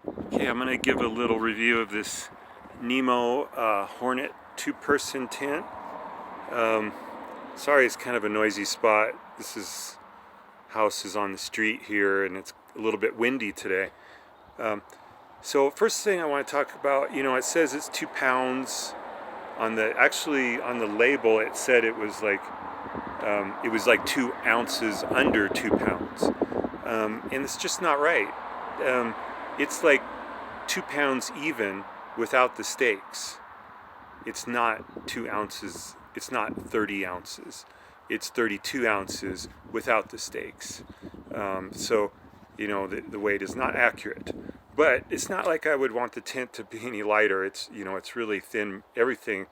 Okay, I'm going to give a little review of this Nemo Hornet two-person tent. Sorry, it's kind of a noisy spot. House is on the street here, and it's a little bit windy today. So first thing I want to talk about, it says it's 2 pounds. On the label, it said it was like 2 ounces under 2 pounds, and it's just not right. It's like 2 pounds even without the stakes. It's not 2 ounces, it's not 30 ounces. It's 32 ounces without the stakes. So, the weight is not accurate. But it's not like I would want the tent to be any lighter. It's really thin. Everything,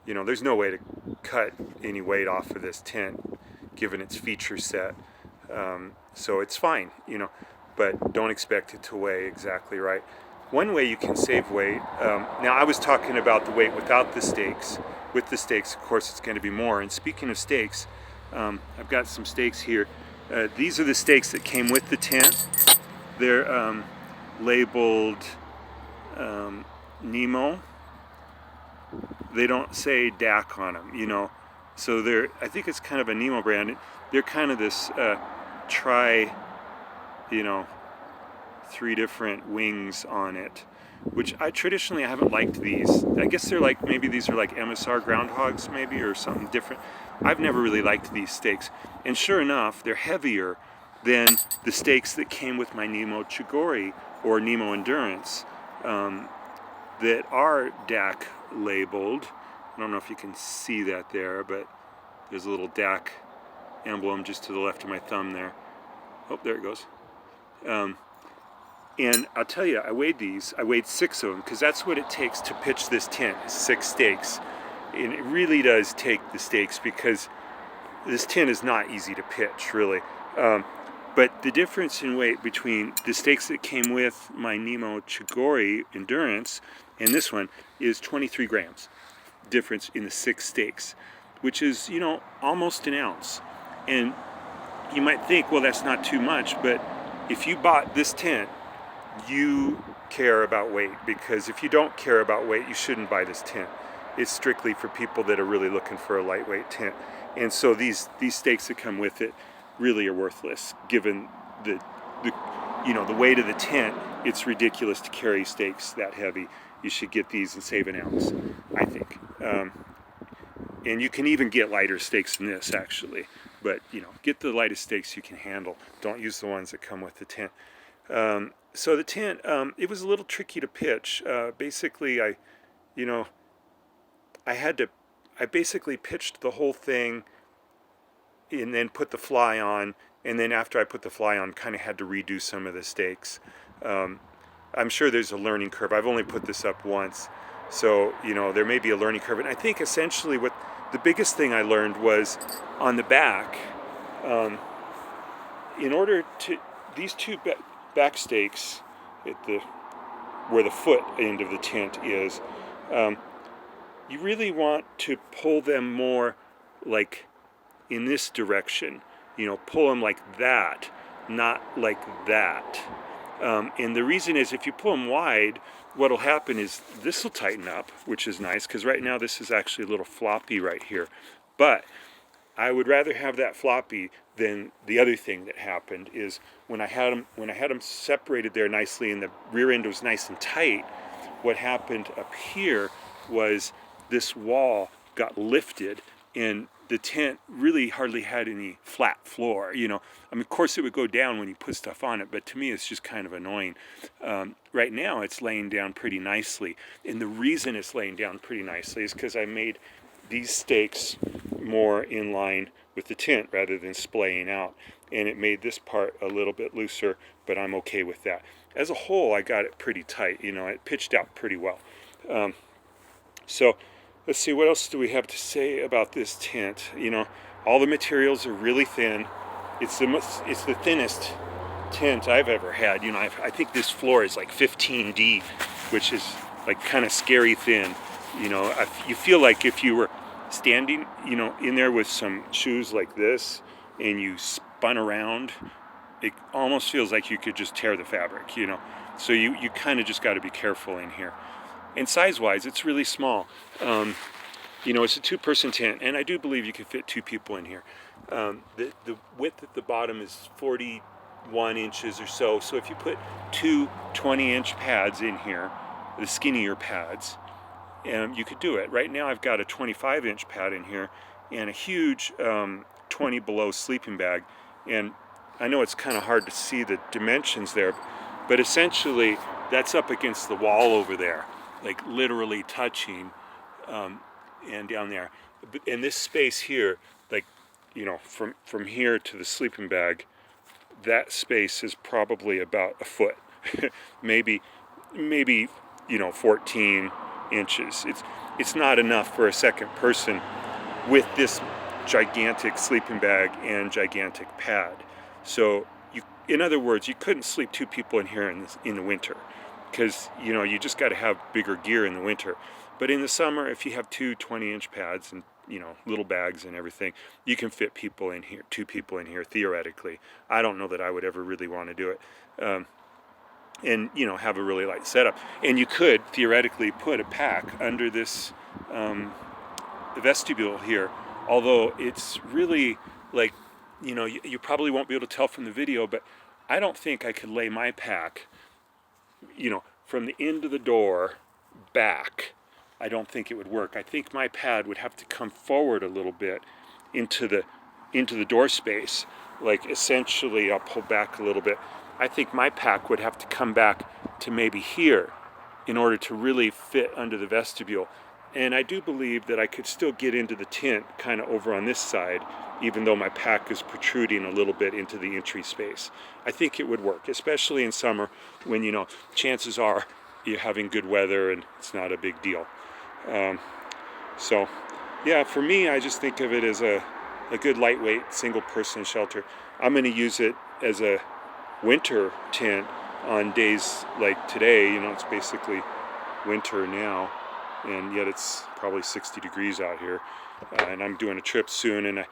there's no way to cut any weight off of this tent given its feature set. So it's fine, but don't expect it to weigh exactly right. One way you can save weight, now I was talking about the weight without the stakes. With the stakes, of course, it's going to be more. And speaking of stakes, I've got some stakes here. These are the stakes that came with the tent. They're labeled Nemo. They don't say DAC on them, So I think it's kind of a Nemo brand. They're kind of this three different wings on it, which I haven't liked these. I guess maybe these are like MSR groundhogs maybe, or something different. I've never really liked these stakes. And sure enough, they're heavier than the stakes that came with my Nemo Chigori or Nemo Endurance that are DAC labeled. I don't know if you can see that there, but there's a little DAC emblem just to the left of my thumb there. Oh, there it goes. And I'll tell you, I weighed 6 of them, because that's what it takes to pitch this tent, 6 stakes. And it really does take the stakes, because this tent is not easy to pitch, really. But the difference in weight between the stakes that came with my Nemo Chigori Endurance and this one is 23 grams difference in the 6 stakes, which is, almost an ounce. And you might think, well, that's not too much, but if you bought this tent, you care about weight, because if you don't care about weight, you shouldn't buy this tent. It's strictly for people that are really looking for a lightweight tent. And so these stakes that come with it really are worthless, given the weight of the tent. It's ridiculous to carry stakes that heavy. You should get these and save an ounce, I think. And you can even get lighter stakes than this, actually. But, get the lightest stakes you can handle. Don't use the ones that come with the tent. So the tent, it was a little tricky to pitch. Basically, I basically pitched the whole thing and then put the fly on. And then after I put the fly on, kind of had to redo some of the stakes. I'm sure there's a learning curve. I've only put this up once. So, there may be a learning curve. And I think essentially what the biggest thing I learned was on the back, in order to, these two back stakes at where the foot end of the tent is, you really want to pull them more like in this direction. Pull them like that, not like that. And the reason is, if you pull them wide, what'll happen is this will tighten up, which is nice, because right now this is actually a little floppy right here. But I would rather have that floppy than the other thing that happened is when I had them separated there nicely and the rear end was nice and tight. What happened up here was this wall got lifted, and the tent really hardly had any flat floor. Of course it would go down when you put stuff on it, but to me it's just kind of annoying. Right now it's laying down pretty nicely, and the reason it's laying down pretty nicely is because I made these stakes more in line with the tent rather than splaying out, and it made this part a little bit looser, but I'm okay with that. As a whole, I got it pretty tight. It pitched out pretty well. So let's see, what else do we have to say about this tent? All the materials are really thin. It's the thinnest tent I've ever had. I think this floor is like 15D, which is like kind of scary thin. You feel like if you were standing, in there with some shoes like this and you spun around, it almost feels like you could just tear the fabric, So you kind of just got to be careful in here. And size-wise, it's really small. You know, it's a 2-person tent, and I do believe you can fit 2 people in here. The width at the bottom is 41 inches or so. So if you put 2 20-inch pads in here, the skinnier pads, you could do it. Right now I've got a 25-inch pad in here and a huge 20 below sleeping bag. And I know it's kind of hard to see the dimensions there, but essentially that's up against the wall over there, like literally touching, and down there. And this space here, like, you know, from here to the sleeping bag, that space is probably about a foot, maybe, you know, 14 inches. It's not enough for a second person with this gigantic sleeping bag and gigantic pad. So in other words, you couldn't sleep 2 people in here in the winter, because, you know, you just got to have bigger gear in the winter. But in the summer, if you have 2 20-inch pads and, you know, little bags and everything, you can fit people in here, 2 people in here, theoretically. I don't know that I would ever really want to do it. And, you know, have a really light setup. And you could theoretically put a pack under this vestibule here, although it's really, like, you know, you probably won't be able to tell from the video, but I don't think I could lay my pack, you know, from the end of the door back. I don't think it would work. I think my pad would have to come forward a little bit into the door space. Like, essentially, I'll pull back a little bit. I think my pack would have to come back to maybe here in order to really fit under the vestibule. And I do believe that I could still get into the tent kind of over on this side, even though my pack is protruding a little bit into the entry space. I think it would work, especially in summer when, you know, chances are you're having good weather and it's not a big deal. So, yeah, for me, I just think of it as a good lightweight single-person shelter. I'm going to use it as a winter tent on days like today. You know, it's basically winter now, and yet it's probably 60 degrees out here. And I'm doing a trip soon, and I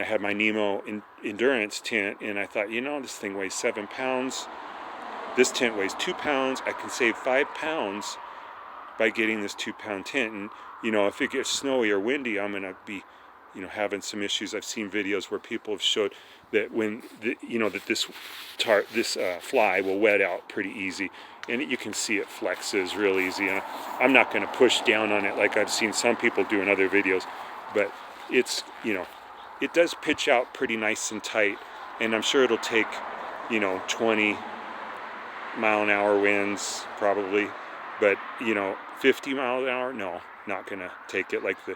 had my Nemo endurance tent, and I thought, you know, this thing weighs 7 pounds. This tent weighs 2 pounds. I can save 5 pounds by getting this 2-pound tent. And, you know, if it gets snowy or windy, I'm going to be, you know, having some issues. I've seen videos where people have showed that when that this fly will wet out pretty easy, and you can see it flexes real easy. And I'm not going to push down on it like I've seen some people do in other videos, but it's, you know, it does pitch out pretty nice and tight, and I'm sure it'll take, you know, 20-mile-an-hour winds probably, but, you know, 50 miles an hour, no, not gonna take it like the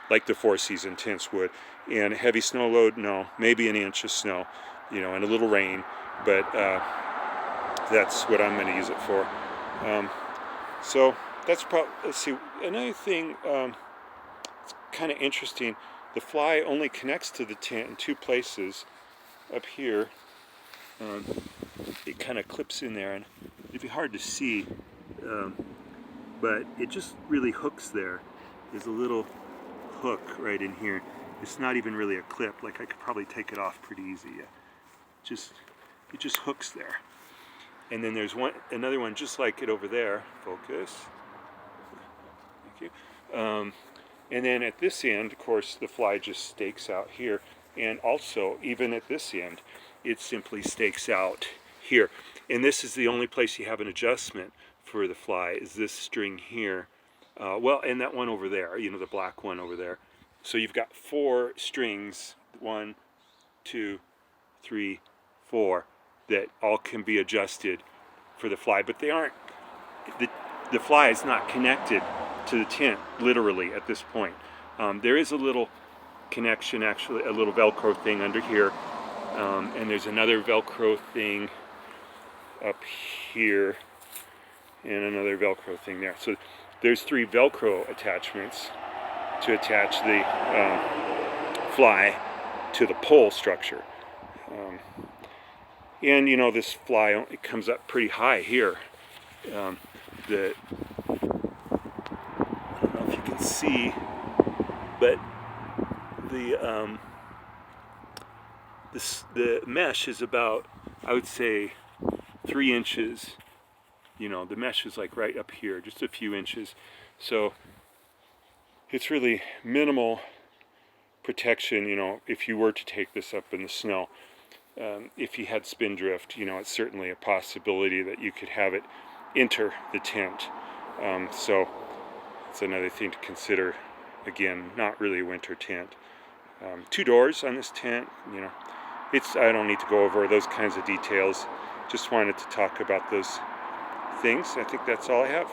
4-season tents would. And heavy snow load, no, maybe an inch of snow, you know, and a little rain, but that's what I'm gonna use it for. So that's probably, let's see, another thing, it's kind of interesting. The fly only connects to the tent in 2 places. Up here, it kind of clips in there, and it'd be hard to see, but it just really hooks there. There's a little hook right in here. It's not even really a clip. Like, I could probably take it off pretty easy. Yeah. It just hooks there. And then there's another one just like it over there. Focus. Thank you. And then at this end, of course, the fly just stakes out here. And also, even at this end, it simply stakes out here. And this is the only place you have an adjustment for the fly, is this string here. Well, and that one over there, you know, the black one over there. So you've got 4 strings, 1, 2, 3, 4, that all can be adjusted for the fly, but they aren't, the fly is not connected to the tent, literally, at this point. There is a little connection, actually, a little Velcro thing under here, and there's another Velcro thing up here, and another Velcro thing there. So there's 3 Velcro attachments to attach the fly to the pole structure. And, you know, this fly, it comes up pretty high here. I don't know if you can see, but the mesh is about, I would say, 3 inches You know, the mesh is like right up here, just a few inches. So it's really minimal protection, you know, if you were to take this up in the snow. If you had spindrift, you know, it's certainly a possibility that you could have it enter the tent. So it's another thing to consider. Again, not really a winter tent. 2 doors on this tent, you know, I don't need to go over those kinds of details. Just wanted to talk about those things. I think that's all I have.